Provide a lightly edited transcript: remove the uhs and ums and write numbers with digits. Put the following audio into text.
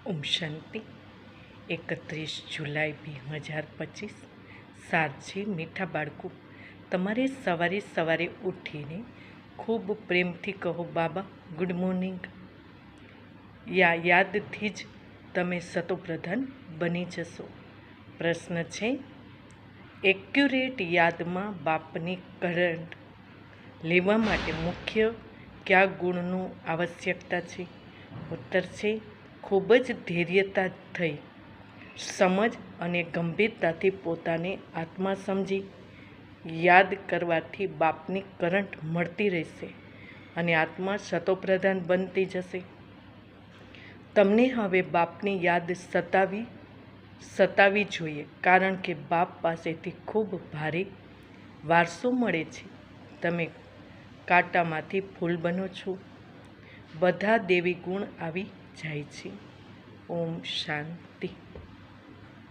ઓમ શાંતિ 31 જુલાઈ 2025 સાંજે મીઠા બાળકો, તમારે સવારે સવારે ઉઠીને ખૂબ પ્રેમથી કહો, બાબા ગુડ મોર્નિંગ. યાદથી જ તમે સતોપ્રધાન બની જશો. પ્રશ્ન છે, એક્યુરેટ યાદમાં બાપની કરંટ લેવા માટે મુખ્ય કયા ગુણની આવશ્યકતા છે? ઉત્તર છે, ખૂબ જ ધૈર્યતા થઈ સમજ અને ગંભીરતાથી પોતાને આત્મા સમજી યાદ કરવાથી બાપની કરંટ મળતી રહેશે અને આત્મા સતોપ્રધાન બનતી જશે. તમને હવે બાપની યાદ સતાવી જોઈએ, કારણ કે બાપ પાસેથી ખૂબ ભારે વારસો મળે છે. તમે કાંટામાંથી ફૂલ બનો છો. બધા દૈવી ગુણ આવી જાય છે. ઓમ શાંતિ.